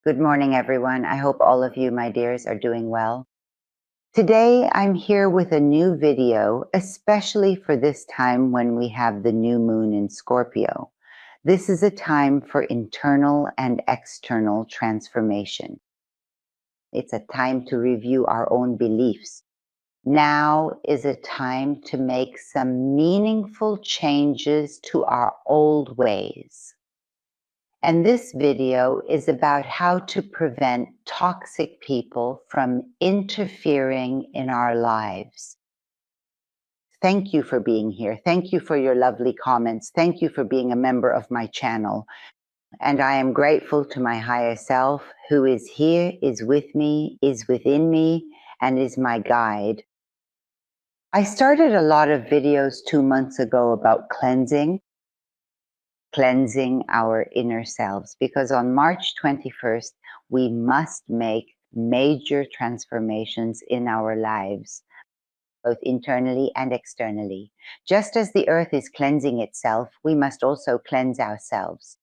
Good morning, everyone. I hope all of you, my dears, are doing well. Today, I'm here with a new video, especially for this time when we have the new moon in Scorpio. This is a time for internal and external transformation. It's a time to review our own beliefs. Now is a time to make some meaningful changes to our old ways. And this video is about how to prevent toxic people from interfering in our lives. Thank you for being here. Thank you for your lovely comments. Thank you for being a member of my channel. And I am grateful to my higher self who is here, is with me, is within me, and is my guide. I started a lot of videos 2 months ago about cleansing our inner selves, because on March 21st, we must make major transformations in our lives, both internally and externally. Just as the earth is cleansing itself, we must also cleanse ourselves.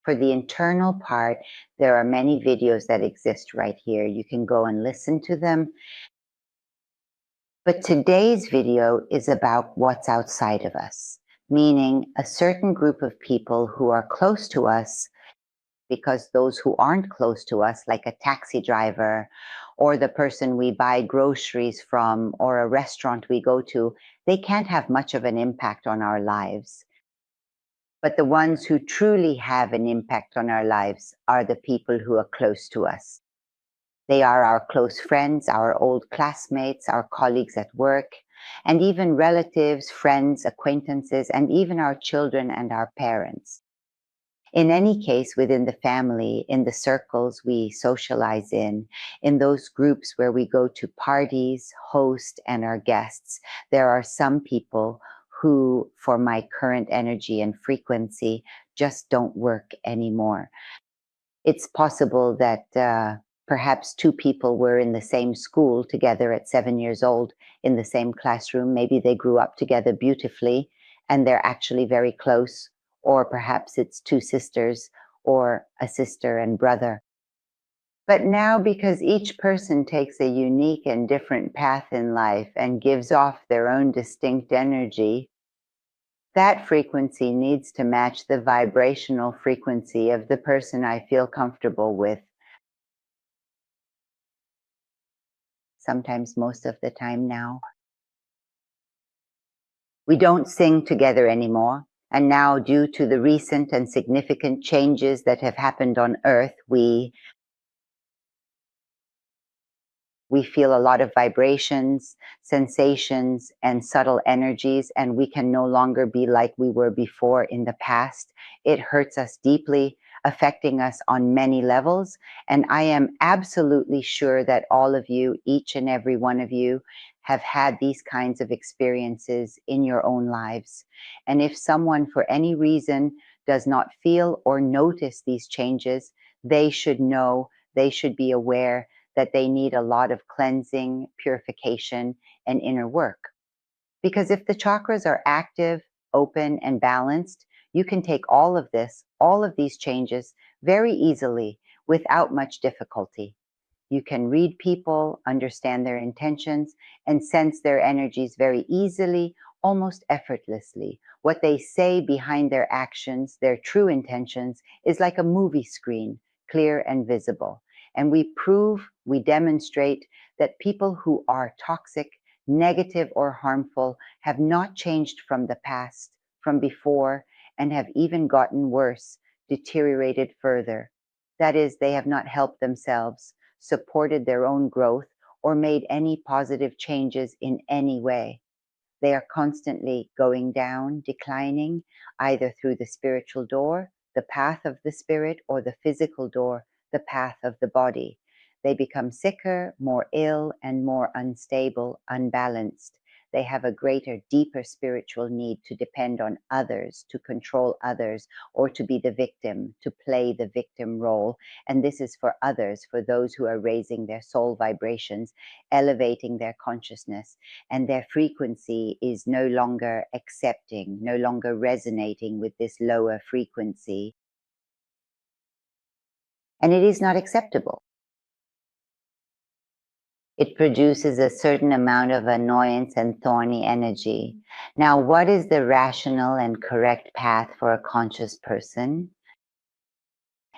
For the internal part, there are many videos that exist right here. You can go and listen to them. But today's video is about what's outside of us, meaning a certain group of people who are close to us, because those who aren't close to us, like a taxi driver or the person we buy groceries from or a restaurant we go to, they can't have much of an impact on our lives. But the ones who truly have an impact on our lives are the people who are close to us. They are our close friends, our old classmates, our colleagues at work, and even relatives, friends, acquaintances, and even our children and our parents. In any case, within the family, in the circles we socialize in those groups where we go to parties, host, and are guests, there are some people who, for my current energy and frequency, just don't work anymore. It's possible that perhaps two people were in the same school together at 7 years old in the same classroom. Maybe they grew up together beautifully and they're actually very close. Or perhaps it's two sisters or a sister and brother. But now, because each person takes a unique and different path in life and gives off their own distinct energy, that frequency needs to match the vibrational frequency of the person I feel comfortable with. Sometimes most of the time now. We don't sing together anymore. And now, due to the recent and significant changes that have happened on Earth, we feel a lot of vibrations, sensations, and subtle energies, and we can no longer be like we were before in the past. It hurts us deeply, affecting us on many levels. And I am absolutely sure that all of you, each and every one of you, have had these kinds of experiences in your own lives. And if someone, for any reason, does not feel or notice these changes, they should know, they should be aware that they need a lot of cleansing, purification, and inner work. Because if the chakras are active, open, and balanced, you can take all of this, all of these changes very easily without much difficulty. You can read people, understand their intentions, and sense their energies very easily, almost effortlessly. What they say behind their actions, their true intentions, is like a movie screen, clear and visible. And we prove, we demonstrate that people who are toxic, negative, or harmful have not changed from the past, from before, and have even gotten worse, deteriorated further. That is, they have not helped themselves, supported their own growth, or made any positive changes in any way. They are constantly going down, declining, either through the spiritual door, the path of the spirit, or the physical door, the path of the body. They become sicker, more ill, and more unstable, unbalanced. They have a greater, deeper spiritual need to depend on others, to control others, or to be the victim, to play the victim role. And this is for others, for those who are raising their soul vibrations, elevating their consciousness, and their frequency is no longer accepting, no longer resonating with this lower frequency. and it is not acceptable. It produces a certain amount of annoyance and thorny energy. Now, what is the rational and correct path for a conscious person?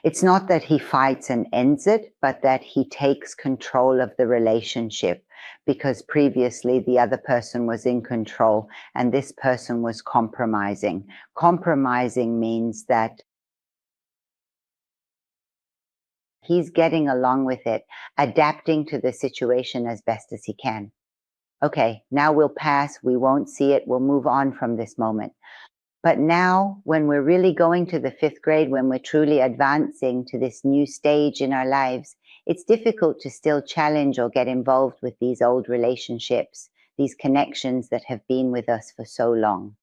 It's not that he fights and ends it, but that he takes control of the relationship, because previously the other person was in control and this person was compromising. Compromising means that he's getting along with it, adapting to the situation as best as he can. Okay, now we'll pass, we won't see it, we'll move on from this moment. But now, when we're really going to the fifth grade, when we're truly advancing to this new stage in our lives, it's difficult to still challenge or get involved with these old relationships, these connections that have been with us for so long.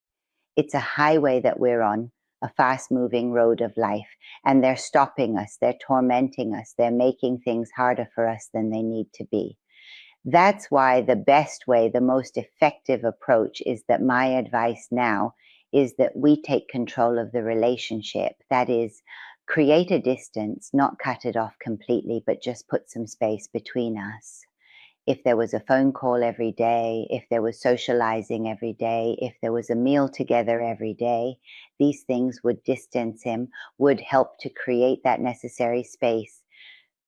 It's a highway that we're on, a fast moving road of life, and they're stopping us, they're tormenting us, they're making things harder for us than they need to be. That's why the best way, the most effective approach is that my advice now is that we take control of the relationship. That is, create a distance, not cut it off completely, but just put some space between us. If there was a phone call every day, if there was socializing every day, if there was a meal together every day, these things would distance him, would help to create that necessary space.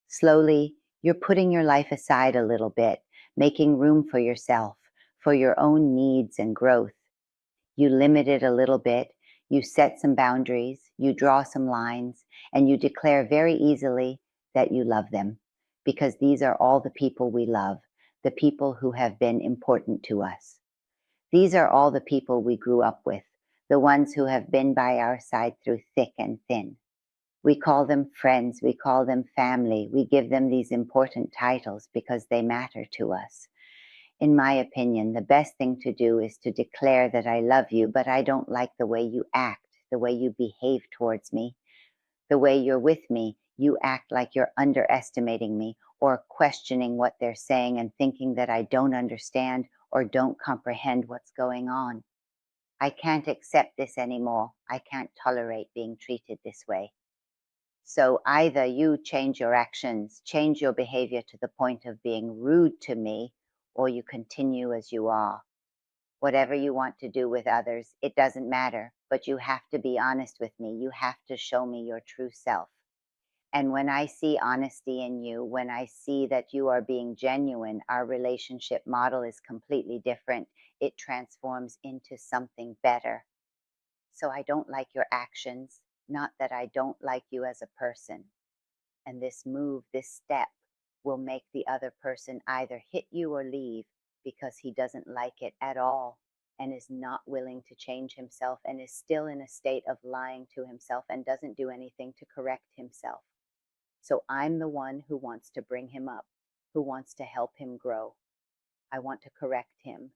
Slowly, you're putting your life aside a little bit, making room for yourself, for your own needs and growth. You limit it a little bit, you set some boundaries, you draw some lines, and you declare very easily that you love them, because these are all the people we love, the people who have been important to us. These are all the people we grew up with, the ones who have been by our side through thick and thin. We call them friends, we call them family, we give them these important titles because they matter to us. In my opinion, the best thing to do is to declare that I love you, but I don't like the way you act, the way you behave towards me, the way you're with me. You act like you're underestimating me or questioning what they're saying and thinking that I don't understand or don't comprehend what's going on. I can't accept this anymore. I can't tolerate being treated this way. So either you change your actions, change your behavior to the point of being rude to me, or you continue as you are. Whatever you want to do with others, it doesn't matter, but you have to be honest with me. You have to show me your true self. And when I see honesty in you, when I see that you are being genuine, our relationship model is completely different. It transforms into something better. So I don't like your actions, not that I don't like you as a person. And this move, this step, will make the other person either hit you or leave because he doesn't like it at all and is not willing to change himself and is still in a state of lying to himself and doesn't do anything to correct himself. So I'm the one who wants to bring him up, who wants to help him grow. I want to correct him.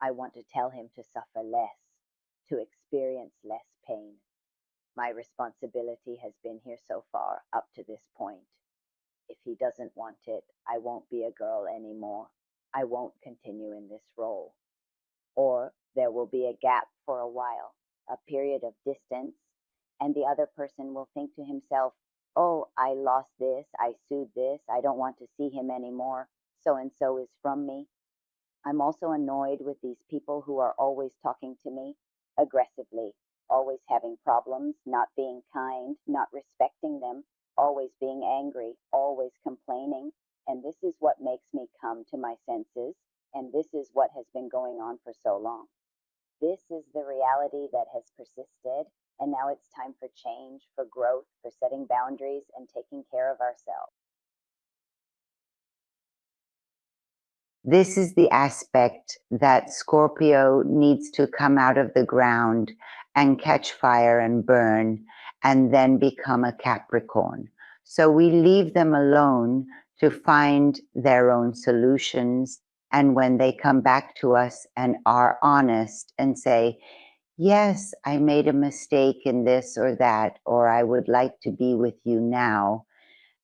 I want to tell him to suffer less, to experience less pain. My responsibility has been here so far, up to this point. If he doesn't want it, I won't be a girl anymore. I won't continue in this role. Or there will be a gap for a while, a period of distance, and the other person will think to himself, oh, I lost this, I sued this, I don't want to see him anymore, so and so is from me. I'm also annoyed with these people who are always talking to me aggressively, always having problems, not being kind, not respecting them, always being angry, always complaining. And this is what makes me come to my senses. And this is what has been going on for so long. This is the reality that has persisted. And now it's time for change, for growth, for setting boundaries and taking care of ourselves. This is the aspect that Scorpio needs to come out of the ground and catch fire and burn and then become a Capricorn. So we leave them alone to find their own solutions. And when they come back to us and are honest and say, yes, I made a mistake in this or that, or I would like to be with you now,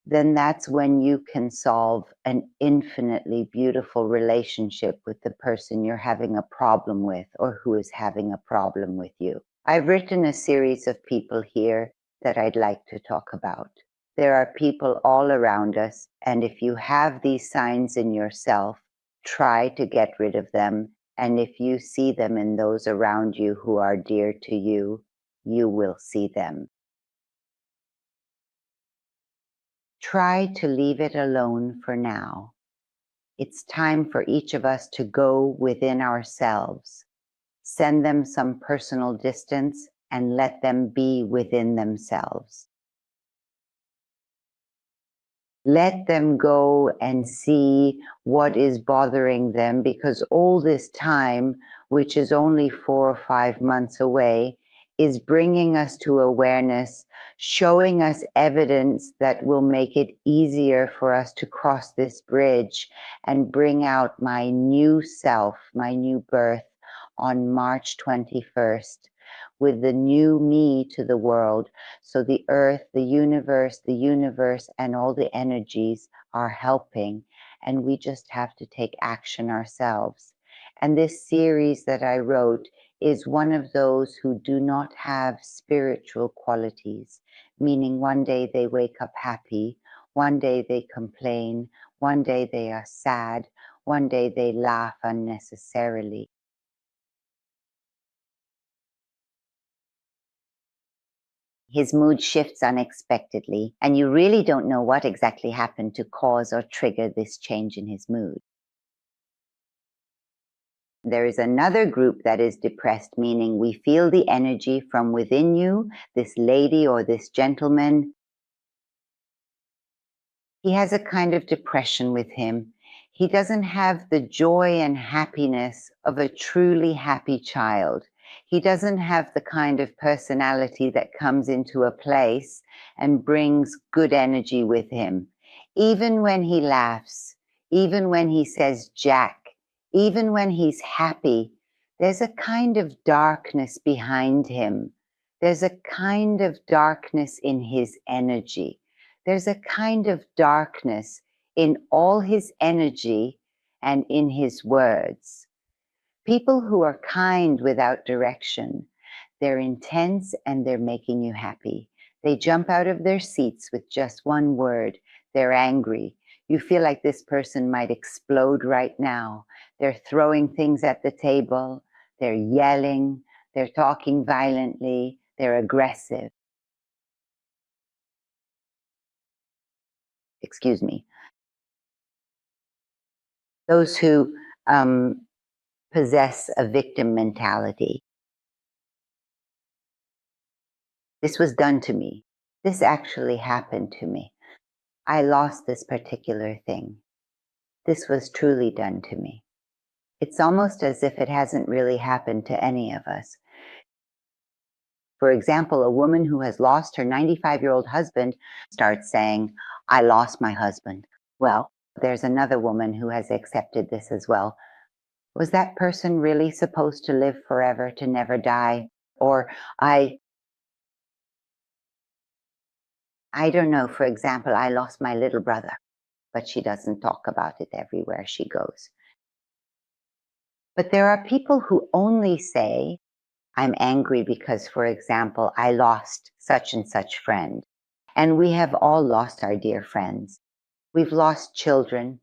then that's when you can solve an infinitely beautiful relationship with the person you're having a problem with or who is having a problem with you. I've written a series of people here that I'd like to talk about. There are people all around us, and if you have these signs in yourself, try to get rid of them. And if you see them in those around you who are dear to you, you will see them. Try to leave it alone for now. It's time for each of us to go within ourselves, send them some personal distance, and let them be within themselves. Let them go and see what is bothering them, because all this time, which is only 4 or 5 months away, is bringing us to awareness, showing us evidence that will make it easier for us to cross this bridge and bring out my new self, my new birth on March 21st with the new me to the world. So the earth, the universe, and all the energies are helping, and we just have to take action ourselves. And this series that I wrote is one of those who do not have spiritual qualities, meaning one day they wake up happy, one day they complain, one day they are sad, one day they laugh unnecessarily. His mood shifts unexpectedly, and you really don't know what exactly happened to cause or trigger this change in his mood. There is another group that is depressed, meaning we feel the energy from within you, this lady or this gentleman. He has a kind of depression with him. He doesn't have the joy and happiness of a truly happy child. He doesn't have the kind of personality that comes into a place and brings good energy with him. Even when he laughs, even when he says Jack, even when he's happy, there's a kind of darkness behind him. There's a kind of darkness in his energy. There's a kind of darkness in all his energy and in his words. People who are kind without direction, they're intense and they're making you happy. They jump out of their seats with just one word. They're angry. You feel like this person might explode right now. They're throwing things at the table. They're yelling. They're talking violently. They're aggressive. Excuse me. Those who possess a victim mentality. This was done to me. This actually happened to me. I lost this particular thing. This was truly done to me. It's almost as if it hasn't really happened to any of us. For example, a woman who has lost her 95-year-old husband starts saying, I lost my husband. Well, there's another woman who has accepted this as well. Was that person really supposed to live forever, to never die? Or I don't know, for example, I lost my little brother, but she doesn't talk about it everywhere she goes. But there are people who only say, I'm angry because, for example, I lost such and such friend. And we have all lost our dear friends. We've lost children.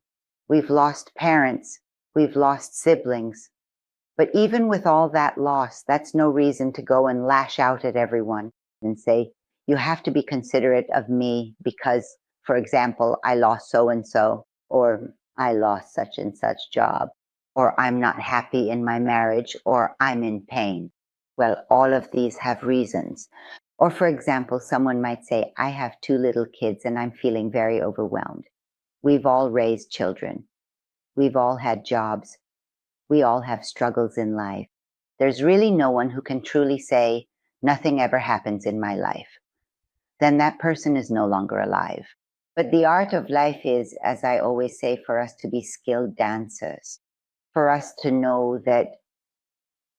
We've lost parents. We've lost siblings. But even with all that loss, that's no reason to go and lash out at everyone and say, you have to be considerate of me because, for example, I lost so and so, or I lost such and such job, or I'm not happy in my marriage, or I'm in pain. Well, all of these have reasons. Or, for example, someone might say, I have 2 little kids and I'm feeling very overwhelmed. We've all raised children. We've all had jobs. We all have struggles in life. There's really no one who can truly say, nothing ever happens in my life. Then that person is no longer alive. But the art of life is, as I always say, for us to be skilled dancers, for us to know that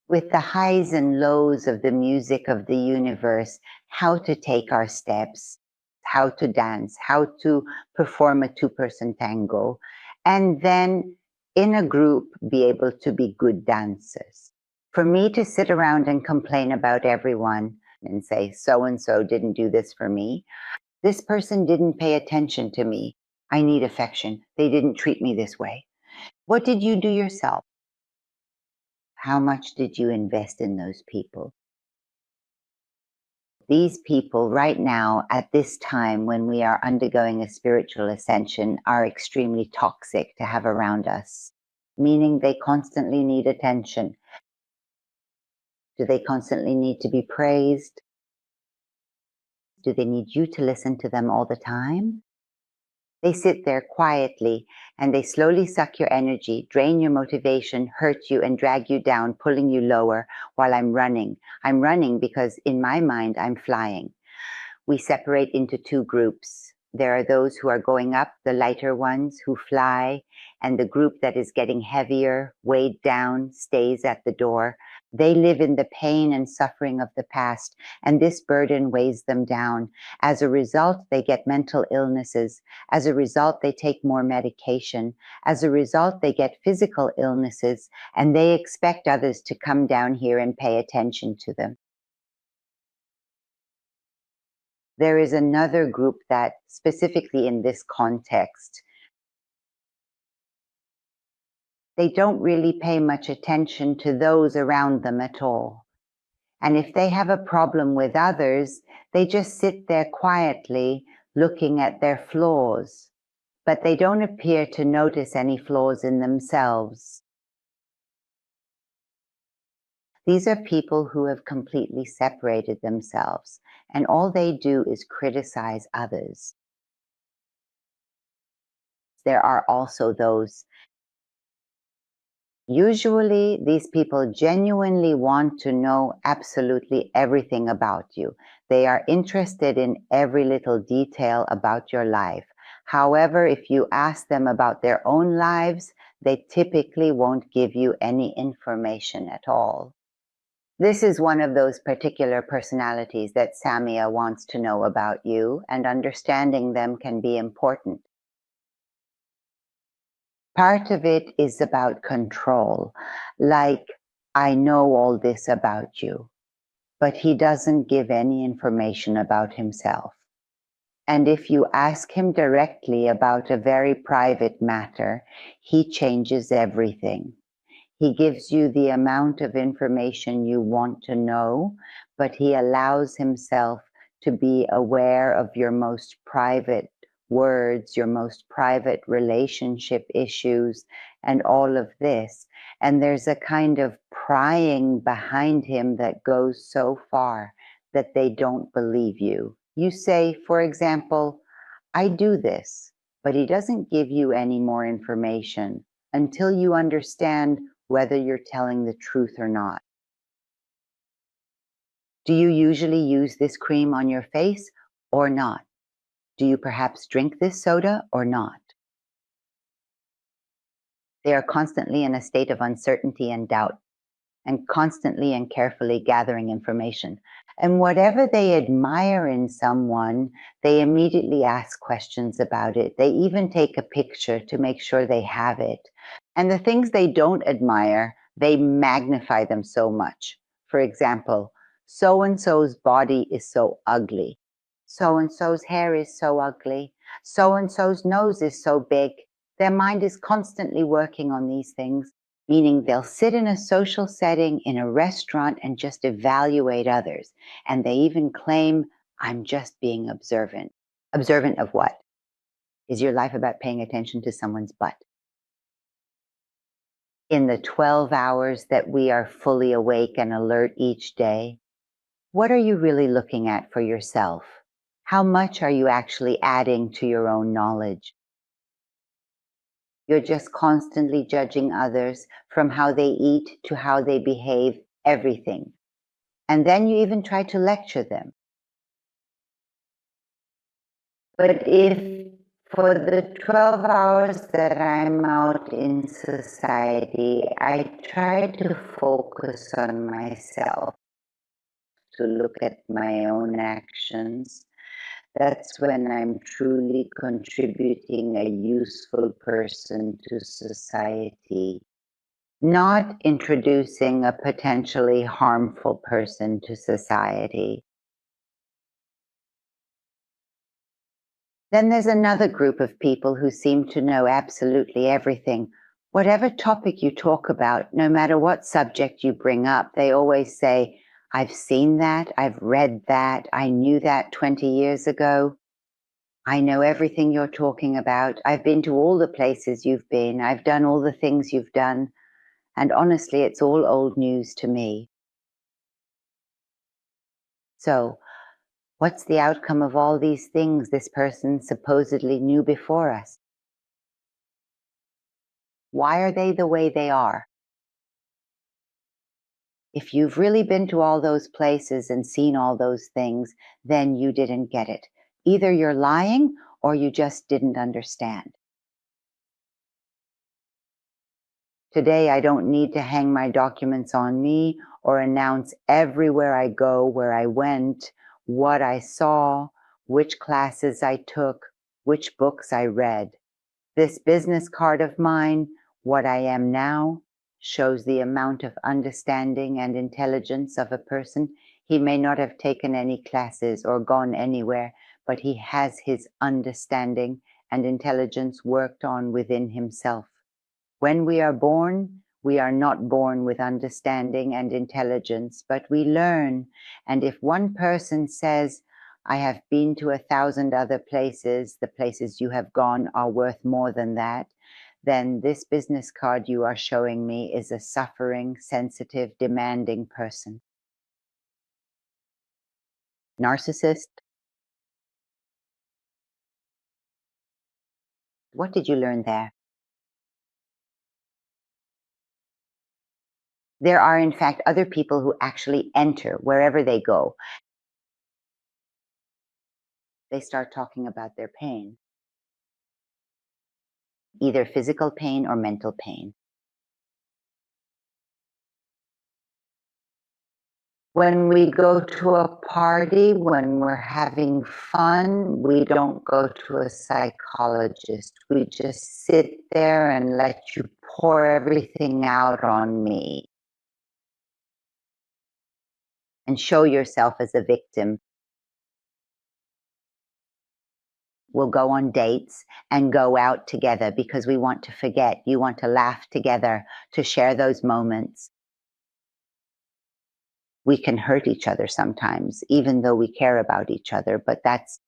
with the highs and lows of the music of the universe, how to take our steps, how to dance, how to perform a 2-person tango, and then in a group be able to be good dancers. For me to sit around and complain about everyone and say, so and so didn't do this for me, This person didn't pay attention to me. I need affection. They didn't treat me this way. What did you do yourself? How much did you invest in those people? These people right now, at this time when we are undergoing a spiritual ascension, are extremely toxic to have around us, meaning they constantly need attention. Do they constantly need to be praised? Do they need you to listen to them all the time? They sit there quietly and they slowly suck your energy, drain your motivation, hurt you, and drag you down, pulling you lower while I'm running. I'm running because in my mind, I'm flying. We separate into two groups. There are those who are going up, the lighter ones who fly, and the group that is getting heavier, weighed down, stays at the door. They live in the pain and suffering of the past, and this burden weighs them down. As a result, they get mental illnesses. As a result, they take more medication. As a result, they get physical illnesses, and they expect others to come down here and pay attention to them. There is another group that, specifically in this context, they don't really pay much attention to those around them at all. And if they have a problem with others, they just sit there quietly looking at their flaws, but they don't appear to notice any flaws in themselves. These are people who have completely separated themselves, and all they do is criticize others. There are also those. Usually, these people genuinely want to know absolutely everything about you. They are interested in every little detail about your life. However, if you ask them about their own lives, they typically won't give you any information at all. This is one of those particular personalities that Samia wants to know about you, and understanding them can be important. Part of it is about control, like, I know all this about you, but he doesn't give any information about himself. And if you ask him directly about a very private matter, he changes everything. He gives you the amount of information you want to know, but he allows himself to be aware of your most private words, your most private relationship issues, and all of this. And there's a kind of prying behind him that goes so far that they don't believe you. You say, for example, I do this, but he doesn't give you any more information until you understand whether you're telling the truth or not. Do you usually use this cream on your face or not? Do you perhaps drink this soda or not? They are constantly in a state of uncertainty and doubt, and constantly and carefully gathering information. And whatever they admire in someone, they immediately ask questions about it. They even take a picture to make sure they have it. And the things they don't admire, they magnify them so much. For example, so and so's body is so ugly. So and so's hair is so ugly. So and so's nose is so big. Their mind is constantly working on these things, meaning they'll sit in a social setting in a restaurant and just evaluate others. And they even claim, I'm just being observant. Observant of what? Is your life about paying attention to someone's butt? In the 12 hours that we are fully awake and alert each day, what are you really looking at for yourself? How much are you actually adding to your own knowledge? You're just constantly judging others, from how they eat to how they behave, everything. And then you even try to lecture them. But if for the 12 hours that I'm out in society, I try to focus on myself, to look at my own actions, that's when I'm truly contributing a useful person to society, not introducing a potentially harmful person to society. Then there's another group of people who seem to know absolutely everything. Whatever topic you talk about, no matter what subject you bring up, they always say, I've seen that, I've read that, I knew that 20 years ago. I know everything you're talking about. I've been to all the places you've been. I've done all the things you've done. And honestly, it's all old news to me. So, what's the outcome of all these things this person supposedly knew before us? Why are they the way they are? If you've really been to all those places and seen all those things, then you didn't get it. Either you're lying or you just didn't understand. Today, I don't need to hang my documents on me or announce everywhere I go where I went, what I saw, which classes I took, which books I read. This business card of mine, what I am now, shows the amount of understanding and intelligence of a person. He may not have taken any classes or gone anywhere, but he has his understanding and intelligence worked on within himself. When we are born, we are not born with understanding and intelligence, but we learn. And if one person says, I have been to 1,000 other places, the places you have gone are worth more than that, then this business card you are showing me is a suffering, sensitive, demanding person. Narcissist. What did you learn there? There are, in fact, other people who actually enter wherever they go. They start talking about their pain, either physical pain or mental pain. When we go to a party, when we're having fun, we don't go to a psychologist. We just sit there and let you pour everything out on me and show yourself as a victim. We'll go on dates and go out together because we want to forget. You want to laugh together, to share those moments. We can hurt each other sometimes, even though we care about each other, but that's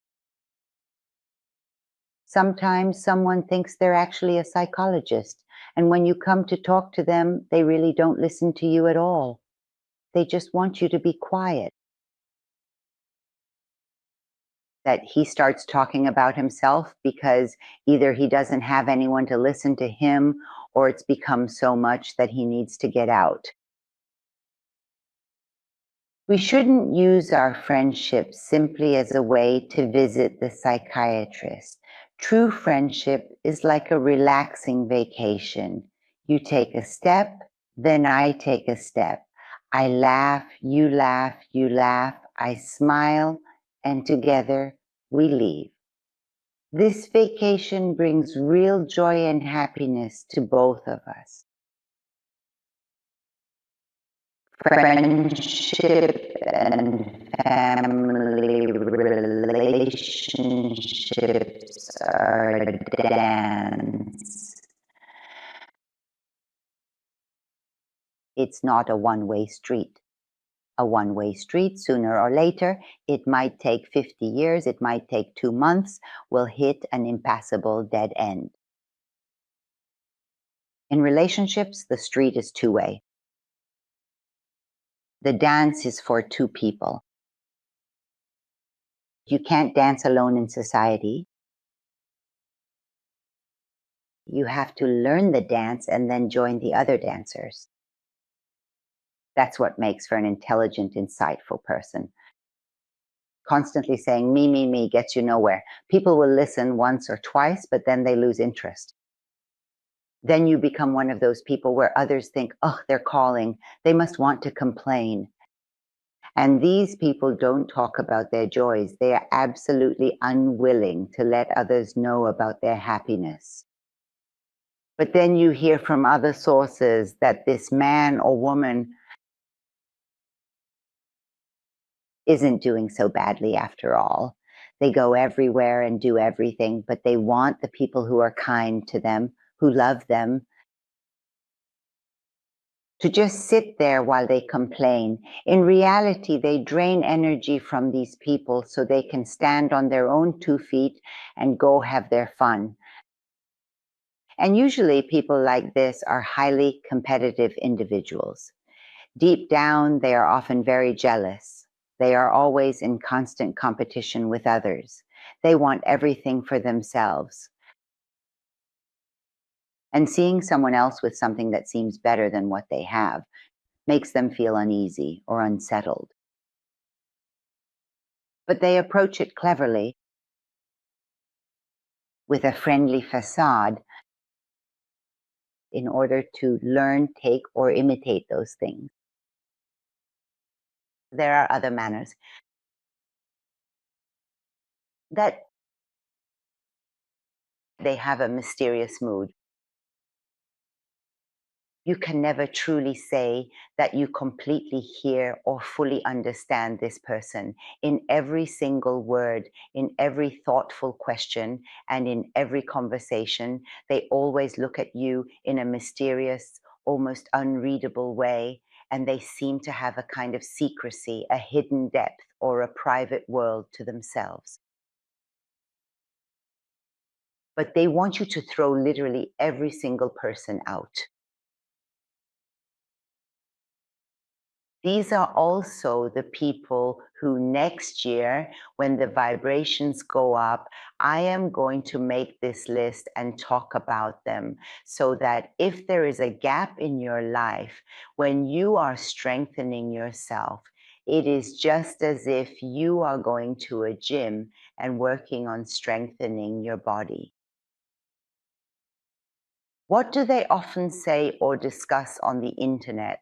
sometimes someone thinks they're actually a psychologist, and when you come to talk to them, they really don't listen to you at all. They just want you to be quiet. That he starts talking about himself because either he doesn't have anyone to listen to him or it's become so much that he needs to get out. We shouldn't use our friendship simply as a way to visit the psychiatrist. True friendship is like a relaxing vacation. You take a step, then I take a step. I laugh, you laugh, you laugh, I smile, and together we leave. This vacation brings real joy and happiness to both of us. Friendship and family relationships are a dance. It's not a one-way street. A one-way street, sooner or later, it might take 50 years, it might take 2 months, will hit an impassable dead end. In relationships, the street is two-way. The dance is for two people. You can't dance alone in society. You have to learn the dance and then join the other dancers. That's what makes for an intelligent, insightful person. Constantly saying me gets you nowhere. People will listen once or twice, but then they lose interest. Then you become one of those people where others think, oh, they're calling. They must want to complain. And these people don't talk about their joys. They are absolutely unwilling to let others know about their happiness. But then you hear from other sources that this man or woman isn't doing so badly after all. They go everywhere and do everything, but they want the people who are kind to them, who love them, to just sit there while they complain. In reality, they drain energy from these people so they can stand on their own 2 feet and go have their fun. And usually, people like this are highly competitive individuals. Deep down, they are often very jealous. They are always in constant competition with others. They want everything for themselves. And seeing someone else with something that seems better than what they have makes them feel uneasy or unsettled. But they approach it cleverly with a friendly facade in order to learn, take, or imitate those things. There are other manners that they have a mysterious mood. You can never truly say that you completely hear or fully understand this person. In every single word, in every thoughtful question, and in every conversation, they always look at you in a mysterious, almost unreadable way, and they seem to have a kind of secrecy, a hidden depth, or a private world to themselves. But they want you to throw literally every single person out. These are also the people who next year, when the vibrations go up, I am going to make this list and talk about them so that if there is a gap in your life, when you are strengthening yourself, it is just as if you are going to a gym and working on strengthening your body. What do they often say or discuss on the internet?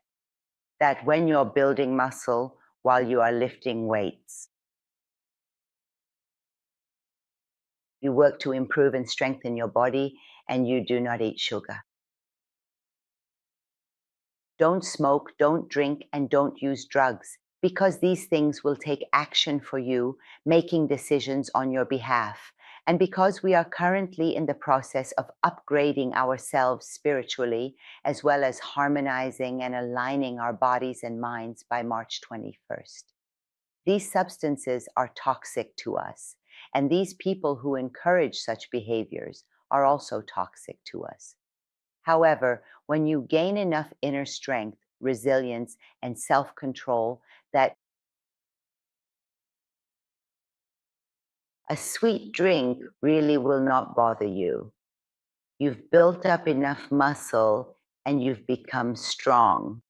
That when you're building muscle while you are lifting weights, you work to improve and strengthen your body, and you do not eat sugar. Don't smoke, don't drink, and don't use drugs, because these things will take action for you, making decisions on your behalf. And because we are currently in the process of upgrading ourselves spiritually, as well as harmonizing and aligning our bodies and minds by March 21st. These substances are toxic to us, and these people who encourage such behaviors are also toxic to us. However, when you gain enough inner strength, resilience, and self-control that a sweet drink really will not bother you. You've built up enough muscle and you've become strong.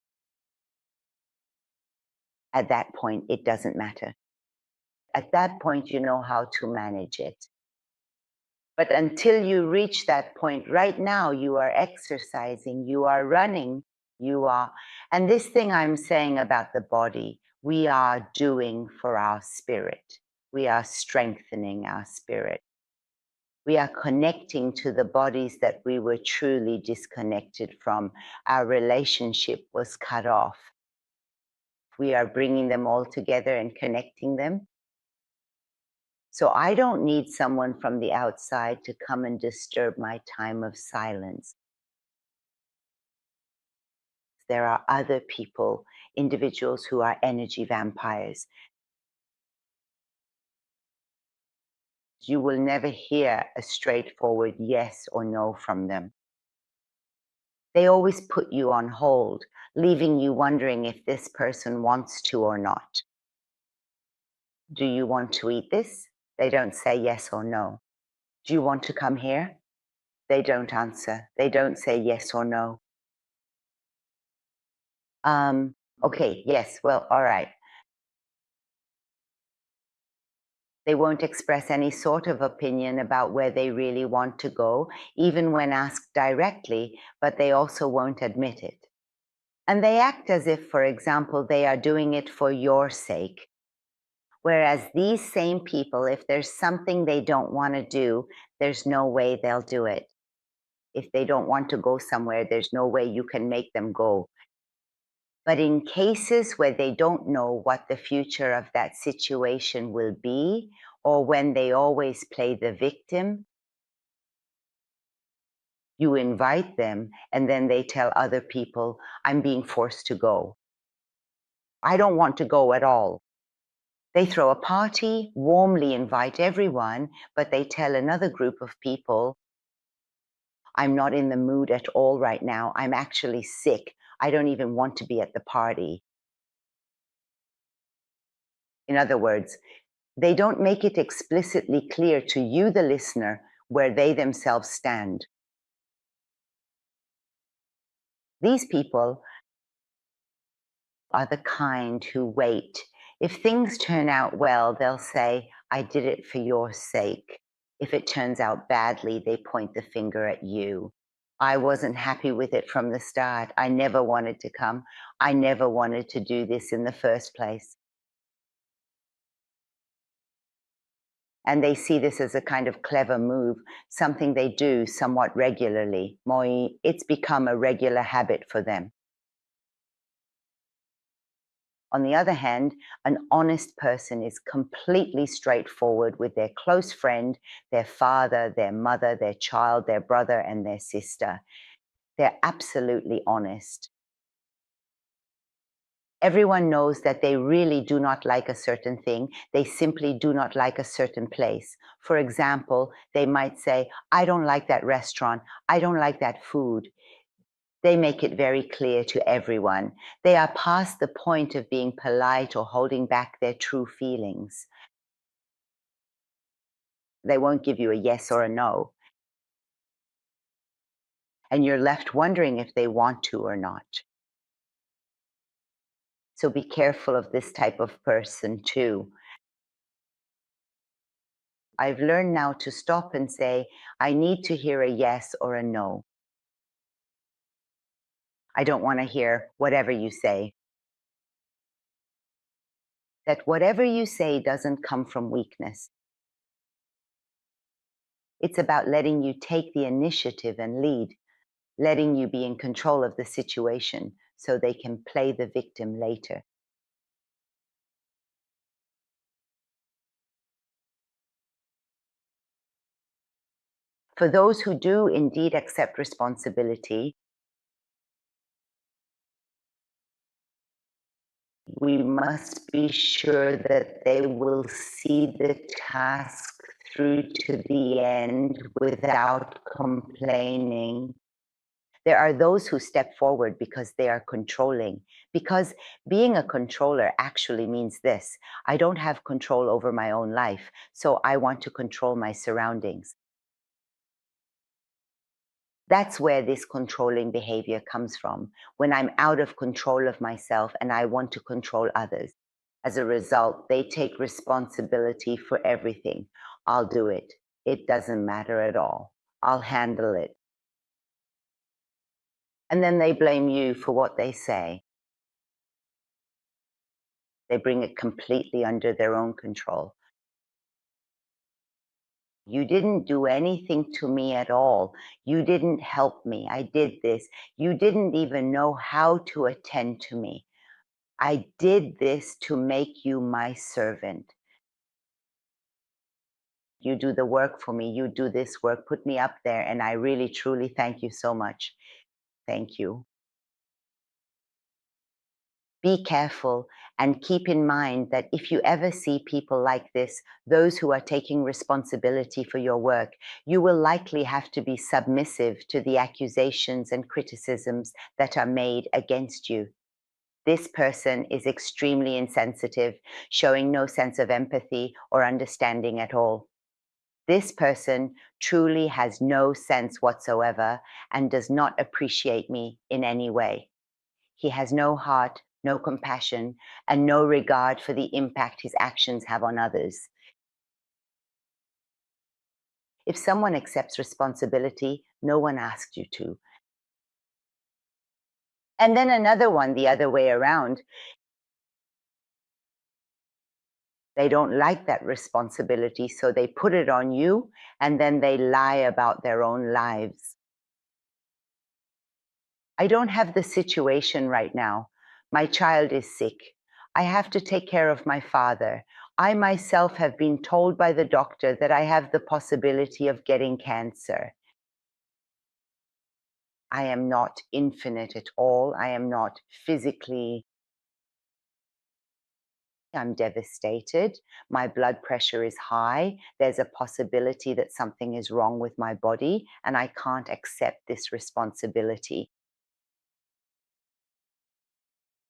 At that point, it doesn't matter. At that point, you know how to manage it. But until you reach that point, right now you are exercising, you are running, you are, and this thing I'm saying about the body, we are doing for our spirit. We are strengthening our spirit. We are connecting to the bodies that we were truly disconnected from. Our relationship was cut off. We are bringing them all together and connecting them. So I don't need someone from the outside to come and disturb my time of silence. There are other people, individuals who are energy vampires. You will never hear a straightforward yes or no from them. They always put you on hold, leaving you wondering if this person wants to or not. Do you want to eat this? They don't say yes or no. Do you want to come here? They don't answer. They don't say yes or no. Okay, yes, well, all right. They won't express any sort of opinion about where they really want to go, even when asked directly, but they also won't admit it. And they act as if, for example, they are doing it for your sake. Whereas these same people, if there's something they don't want to do, there's no way they'll do it. If they don't want to go somewhere, there's no way you can make them go. But in cases where they don't know what the future of that situation will be, or when they always play the victim, you invite them and then they tell other people, I'm being forced to go. I don't want to go at all. They throw a party, warmly invite everyone, but they tell another group of people, I'm not in the mood at all right now. I'm actually sick. I don't even want to be at the party. In other words, they don't make it explicitly clear to you, the listener, where they themselves stand. These people are the kind who wait. If things turn out well, they'll say, I did it for your sake. If it turns out badly, they point the finger at you. I wasn't happy with it from the start. I never wanted to come. I never wanted to do this in the first place. And they see this as a kind of clever move, something they do somewhat regularly. It's become a regular habit for them. On the other hand, an honest person is completely straightforward with their close friend, their father, their mother, their child, their brother, and their sister. They're absolutely honest. Everyone knows that they really do not like a certain thing. They simply do not like a certain place. For example, they might say, I don't like that restaurant. I don't like that food. They make it very clear to everyone. They are past the point of being polite or holding back their true feelings. They won't give you a yes or a no. And you're left wondering if they want to or not. So be careful of this type of person too. I've learned now to stop and say, I need to hear a yes or a no. I don't want to hear whatever you say. That whatever you say doesn't come from weakness. It's about letting you take the initiative and lead, letting you be in control of the situation so they can play the victim later. For those who do indeed accept responsibility, we must be sure that they will see the task through to the end without complaining. There are those who step forward because they are controlling, because being a controller actually means this: I don't have control over my own life, so I want to control my surroundings. That's where this controlling behavior comes from, when I'm out of control of myself and I want to control others. As a result, they take responsibility for everything. I'll do it. It doesn't matter at all. I'll handle it. And then they blame you for what they say. They bring it completely under their own control. You didn't do anything to me at all. You didn't help me. I did this. You didn't even know how to attend to me. I did this to make you my servant. You do the work for me. You do this work, put me up there, and I really, truly thank you so much. Thank you. Be careful and keep in mind that if you ever see people like this, those who are taking responsibility for your work, you will likely have to be submissive to the accusations and criticisms that are made against you. This person is extremely insensitive, showing no sense of empathy or understanding at all. This person truly has no sense whatsoever and does not appreciate me in any way. He has no heart, no compassion, and no regard for the impact his actions have on others. If someone accepts responsibility, no one asked you to. And then another one the other way around. They don't like that responsibility, so they put it on you, and then they lie about their own lives. I don't have the situation right now. My child is sick. I have to take care of my father. I myself have been told by the doctor that I have the possibility of getting cancer. I am not infinite at all. I am not physically, I'm devastated. My blood pressure is high. There's a possibility that something is wrong with my body, and I can't accept this responsibility.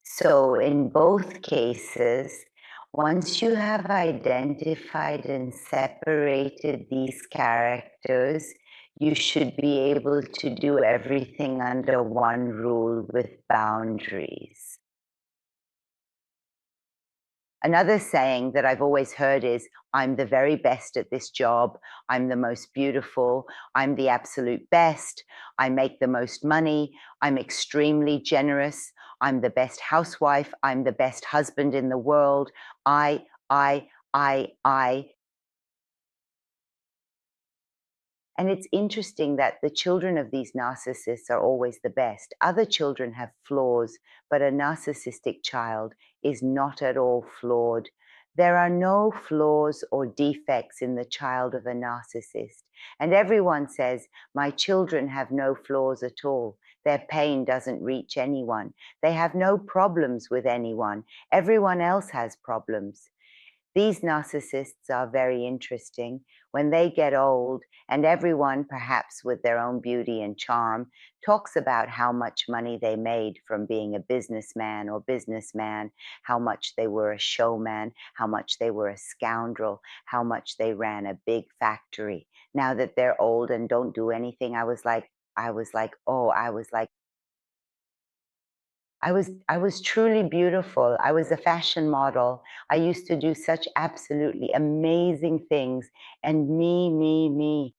So, in both cases, once you have identified and separated these characters, you should be able to do everything under one rule with boundaries. Another saying that I've always heard is, I'm the very best at this job. I'm the most beautiful. I'm the absolute best. I make the most money. I'm extremely generous. I'm the best housewife. I'm the best husband in the world. I. And it's interesting that the children of these narcissists are always the best. Other children have flaws, but a narcissistic child is not at all flawed. There are no flaws or defects in the child of a narcissist. And everyone says, my children have no flaws at all. Their pain doesn't reach anyone. They have no problems with anyone. Everyone else has problems. These narcissists are very interesting. When they get old, and everyone, perhaps with their own beauty and charm, talks about how much money they made from being a businessman or businessman, how much they were a showman, how much they were a scoundrel, how much they ran a big factory. Now that they're old and don't do anything, I was truly beautiful. I was a fashion model. I used to do such absolutely amazing things, and me.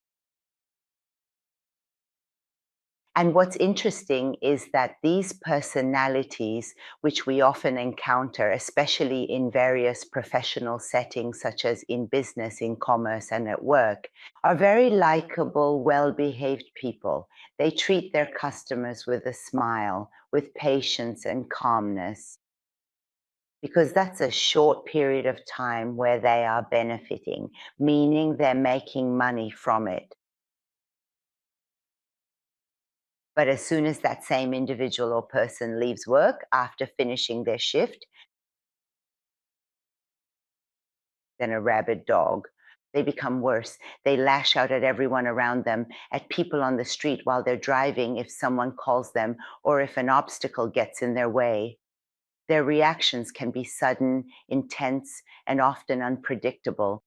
And what's interesting is that these personalities, which we often encounter, especially in various professional settings, such as in business, in commerce, and at work, are very likable, well behaved people. They treat their customers with a smile, with patience and calmness, because that's a short period of time where they are benefiting, meaning they're making money from it. But as soon as that same individual or person leaves work after finishing their shift, then a rabid dog. They become worse. They lash out at everyone around them, at people on the street while they're driving if someone calls them or if an obstacle gets in their way. Their reactions can be sudden, intense, and often unpredictable.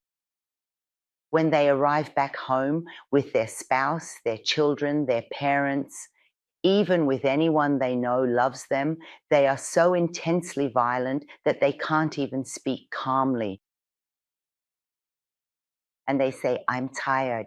When they arrive back home with their spouse, their children, their parents, even with anyone they know loves them, they are so intensely violent that they can't even speak calmly. And they say, I'm tired.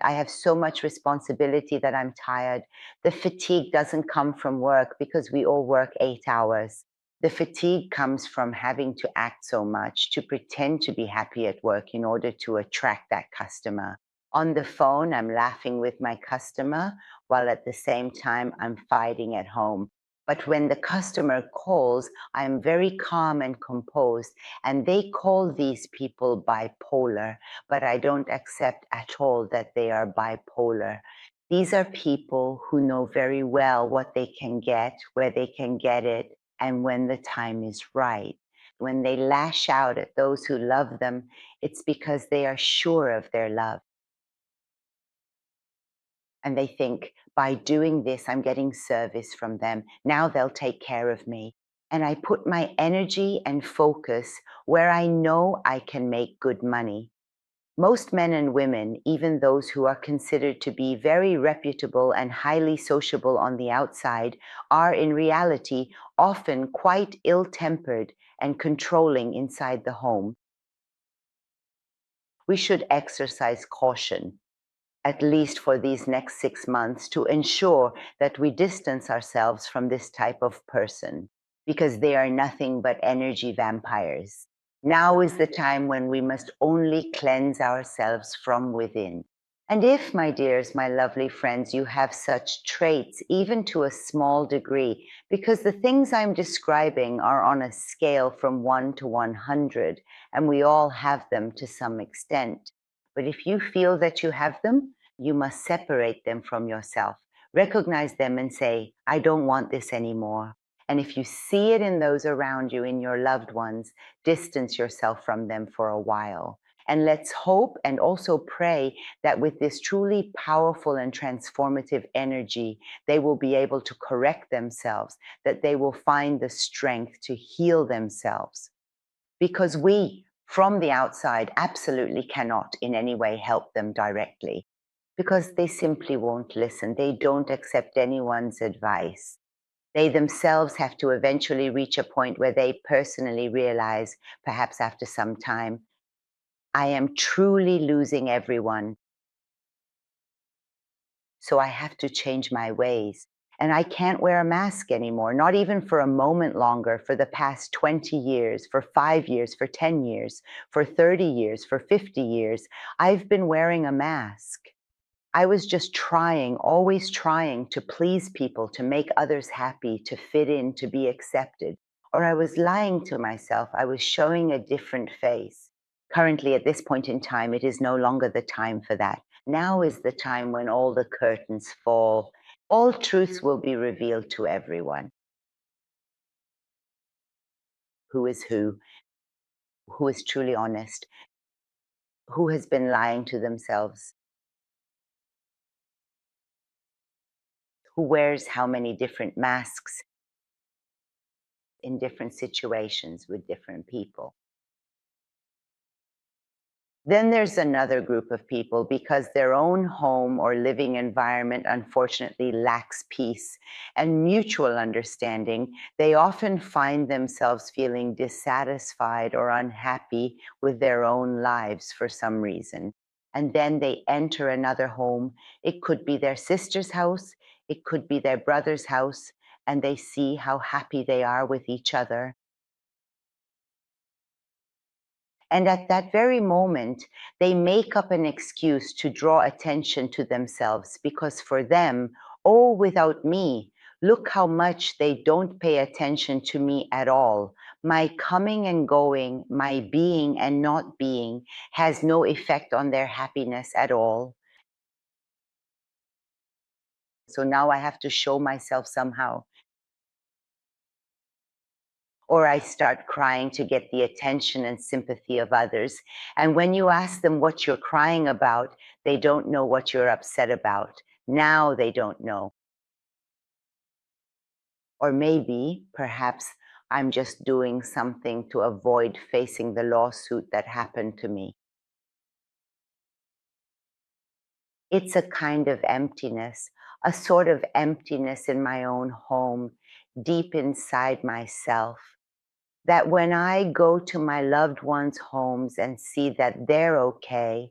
I have so much responsibility that I'm tired. The fatigue doesn't come from work because we all work 8 hours. The fatigue comes from having to act so much, to pretend to be happy at work in order to attract that customer. On the phone, I'm laughing with my customer while at the same time I'm fighting at home. But when the customer calls, I'm very calm and composed. And they call these people bipolar, but I don't accept at all that they are bipolar. These are people who know very well what they can get, where they can get it, and when the time is right. When they lash out at those who love them, it's because they are sure of their love. And they think, by doing this, I'm getting service from them. Now they'll take care of me. And I put my energy and focus where I know I can make good money. Most men and women, even those who are considered to be very reputable and highly sociable on the outside, are in reality often quite ill tempered and controlling inside the home. We should exercise caution, at least for these next 6 months, to ensure that we distance ourselves from this type of person, because they are nothing but energy vampires. Now is the time when we must only cleanse ourselves from within. And if, my dears, my lovely friends, you have such traits, even to a small degree, because the things I'm describing are on a scale from 1 to 100, and we all have them to some extent. But if you feel that you have them, you must separate them from yourself. Recognize them and say, I don't want this anymore. And if you see it in those around you, in your loved ones, distance yourself from them for a while. And let's hope and also pray that with this truly powerful and transformative energy, they will be able to correct themselves, that they will find the strength to heal themselves. Because we, from the outside, absolutely cannot in any way help them directly, because they simply won't listen. They don't accept anyone's advice. They themselves have to eventually reach a point where they personally realize, perhaps after some time, I am truly losing everyone. So I have to change my ways. And I can't wear a mask anymore, not even for a moment longer, for the past 20 years, for 5 years, for 10 years, for 30 years, for 50 years. I've been wearing a mask. I was just trying, always trying to please people, to make others happy, to fit in, to be accepted. Or I was lying to myself. I was showing a different face. Currently, at this point in time, it is no longer the time for that. Now is the time when all the curtains fall. All truths will be revealed to everyone. Who is who is truly honest, who has been lying to themselves, who wears how many different masks in different situations with different people. Then there's another group of people, because their own home or living environment unfortunately lacks peace and mutual understanding. They often find themselves feeling dissatisfied or unhappy with their own lives for some reason. And then they enter another home. It could be their sister's house, it could be their brother's house, and they see how happy they are with each other. And at that very moment, they make up an excuse to draw attention to themselves, because for them, oh, without me, look how much they don't pay attention to me at all. My coming and going, my being and not being, has no effect on their happiness at all. So now I have to show myself somehow. Or I start crying to get the attention and sympathy of others. And when you ask them what you're crying about, they don't know what you're upset about. Now they don't know. Or maybe, perhaps, I'm just doing something to avoid facing the lawsuit that happened to me. It's a kind of emptiness, a sort of emptiness in my own home, deep inside myself, that when I go to my loved ones' homes and see that they're okay,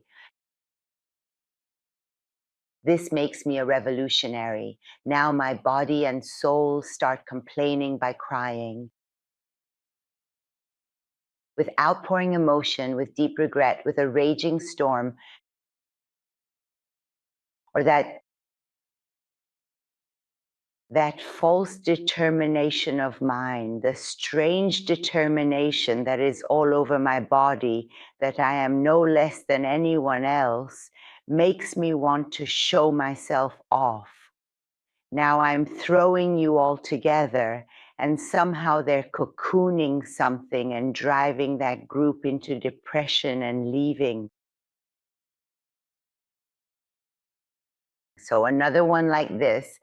this makes me a revolutionary. Now my body and soul start complaining by crying, with outpouring emotion, with deep regret, with a raging storm, or that false determination of mine, the strange determination that is all over my body, that I am no less than anyone else, makes me want to show myself off. Now I'm throwing you all together, and somehow they're cocooning something and driving that group into depression and leaving. So another one like this.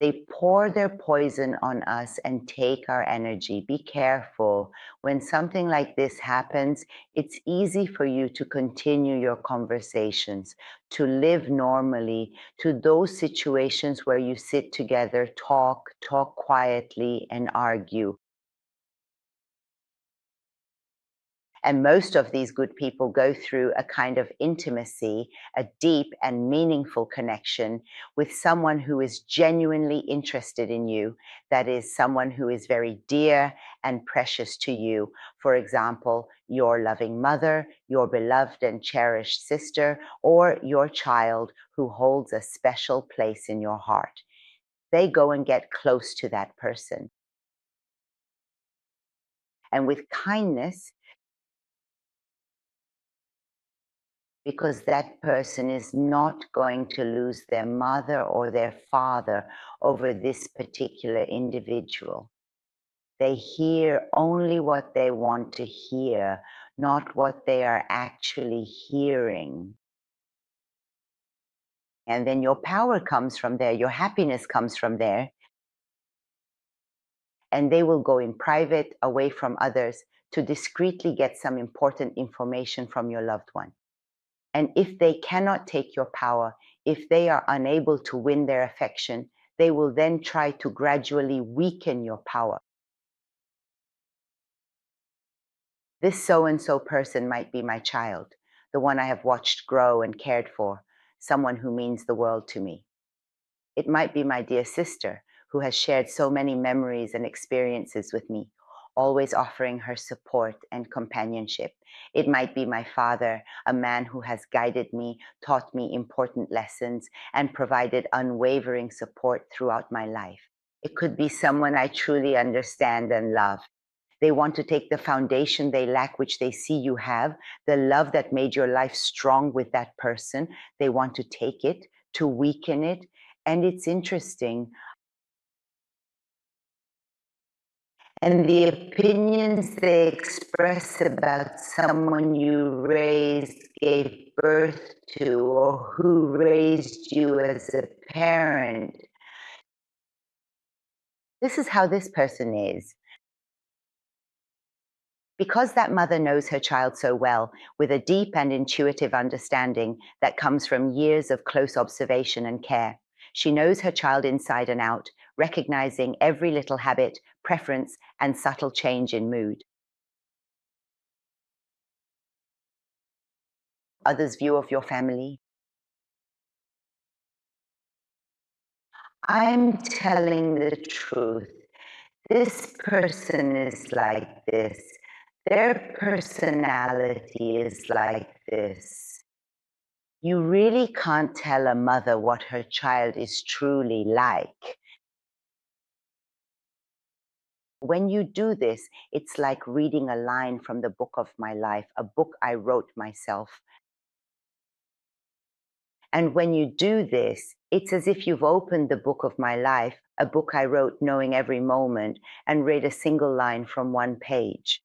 They pour their poison on us and take our energy. Be careful. When something like this happens, it's easy for you to continue your conversations, to live normally, to those situations where you sit together, talk quietly, and argue. And most of these good people go through a kind of intimacy, a deep and meaningful connection with someone who is genuinely interested in you, that is, someone who is very dear and precious to you. For example, your loving mother, your beloved and cherished sister, or your child who holds a special place in your heart. They go and get close to that person. And with kindness, because that person is not going to lose their mother or their father over this particular individual. They hear only what they want to hear, not what they are actually hearing. And then your power comes from there, your happiness comes from there, and they will go in private, away from others, to discreetly get some important information from your loved one. And if they cannot take your power, if they are unable to win their affection, they will then try to gradually weaken your power. This so and so person might be my child, the one I have watched grow and cared for, someone who means the world to me. It might be my dear sister, who has shared so many memories and experiences with me, always offering her support and companionship. It might be my father, a man who has guided me, taught me important lessons, and provided unwavering support throughout my life. It could be someone I truly understand and love. They want to take the foundation they lack, which they see you have, the love that made your life strong with that person. They want to take it, to weaken it. And it's interesting. And the opinions they express about someone you raised, gave birth to, or who raised you as a parent. This is how this person is. Because that mother knows her child so well, with a deep and intuitive understanding that comes from years of close observation and care, she knows her child inside and out, recognizing every little habit, preference, and subtle change in mood. Others' view of your family. I'm telling the truth. This person is like this. Their personality is like this. You really can't tell a mother what her child is truly like. When you do this, it's like reading a line from the book of my life, a book I wrote myself. And when you do this, it's as if you've opened the book of my life, a book I wrote knowing every moment, and read a single line from one page.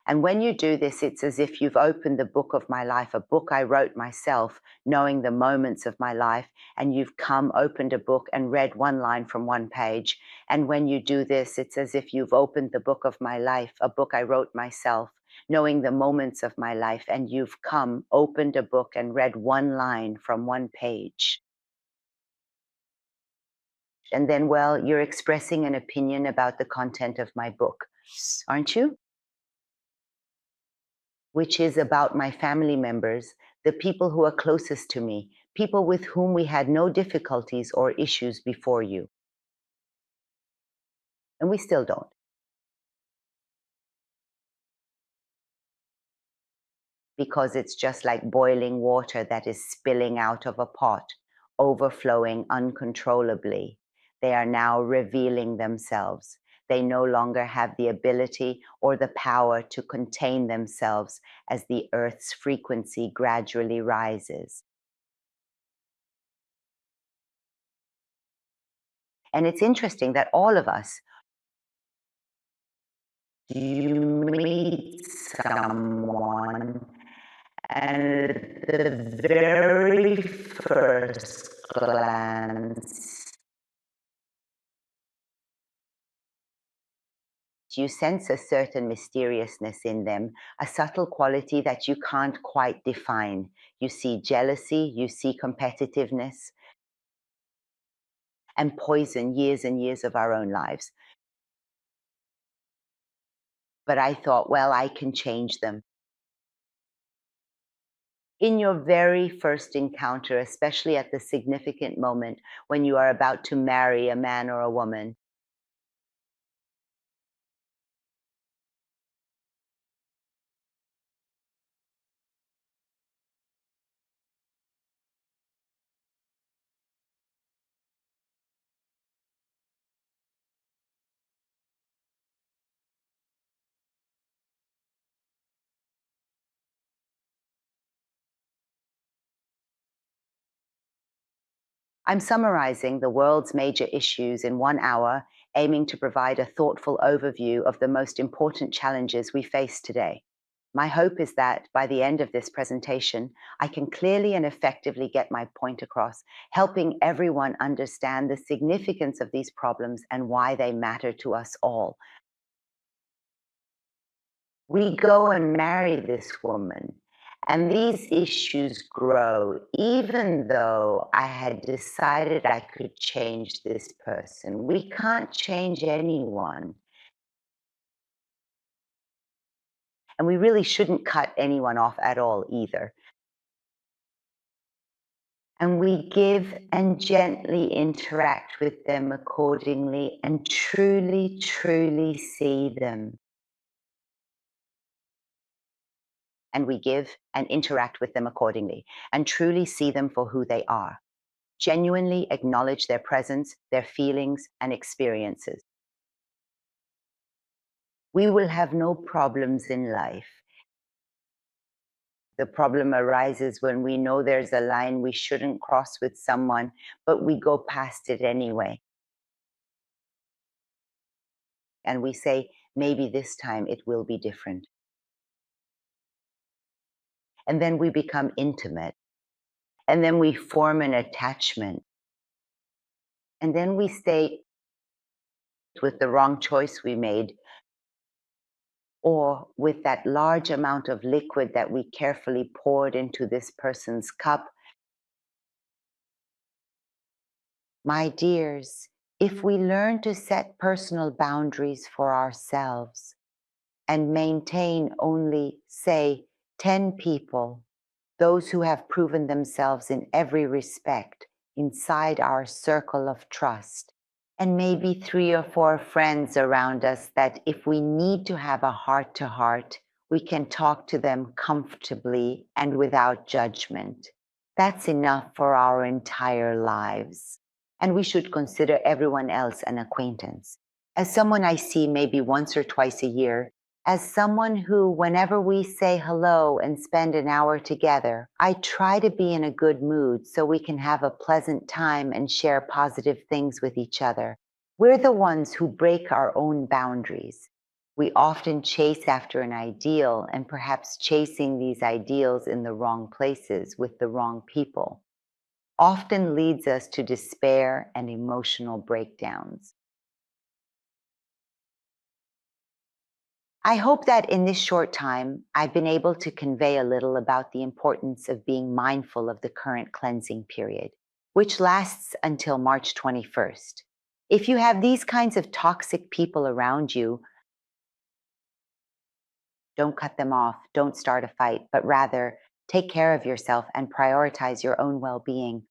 And when you do this, it's as if you've opened the book of my life, a book I wrote myself, knowing the moments of my life, and you've come, opened a book, and read one line from one page. And when you do this, it's as if you've opened the book of my life, a book I wrote myself, knowing the moments of my life, and you've come, opened a book, and read one line from one page. And then, well, you're expressing an opinion about the content of my book, aren't you? Which is about my family members, the people who are closest to me, people with whom we had no difficulties or issues before you. And we still don't. Because it's just like boiling water that is spilling out of a pot, overflowing uncontrollably. They are now revealing themselves. They no longer have the ability or the power to contain themselves as the earth's frequency gradually rises. And it's interesting that all of us, you meet someone, and at the very first glance, you sense a certain mysteriousness in them, a subtle quality that you can't quite define. You see jealousy, you see competitiveness, and poison years and years of our own lives. but I thought, well, I can change them. In your very first encounter, especially at the significant moment when you are about to marry a man or a woman, I'm summarizing the world's major issues in 1 hour, aiming to provide a thoughtful overview of the most important challenges we face today. My hope is that by the end of this presentation, I can clearly and effectively get my point across, helping everyone understand the significance of these problems and why they matter to us all. We go and marry this woman, and these issues grow, even though I had decided I could change this person. We can't change anyone, and we really shouldn't cut anyone off at all either. And we give and gently interact with them accordingly and truly, truly see them. And we give and interact with them accordingly and truly see them for who they are. Genuinely acknowledge their presence, their feelings, and experiences. We will have no problems in life. The problem arises when we know there's a line we shouldn't cross with someone, but we go past it anyway. And we say, maybe this time it will be different. And then we become intimate. And then we form an attachment. And then we stay with the wrong choice we made, or with that large amount of liquid that we carefully poured into this person's cup. My dears, if we learn to set personal boundaries for ourselves and maintain only, say, 10 people, those who have proven themselves in every respect inside our circle of trust, and maybe 3 or 4 friends around us that if we need to have a heart to heart, we can talk to them comfortably and without judgment. That's enough for our entire lives. And we should consider everyone else an acquaintance, as someone I see maybe once or twice a year, as someone who, whenever we say hello and spend an hour together, I try to be in a good mood so we can have a pleasant time and share positive things with each other. We're the ones who break our own boundaries. We often chase after an ideal, and perhaps chasing these ideals in the wrong places with the wrong people often leads us to despair and emotional breakdowns. I hope that in this short time, I've been able to convey a little about the importance of being mindful of the current cleansing period, which lasts until March 21st. If you have these kinds of toxic people around you, don't cut them off, don't start a fight, but rather take care of yourself and prioritize your own well-being.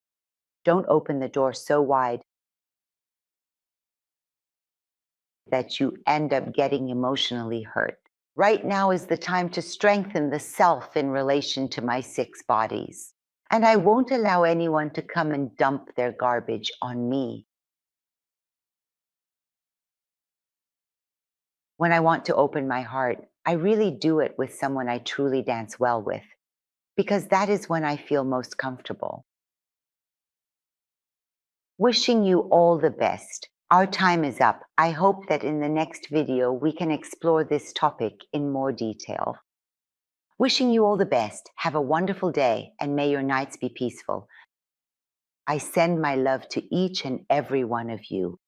Don't open the door so wide that you end up getting emotionally hurt. Right now is the time to strengthen the self in relation to my 6 bodies. And I won't allow anyone to come and dump their garbage on me. When I want to open my heart, I really do it with someone I truly dance well with, because that is when I feel most comfortable. Wishing you all the best. Our time is up. I hope that in the next video we can explore this topic in more detail. Wishing you all the best. Have a wonderful day, and may your nights be peaceful. I send my love to each and every one of you.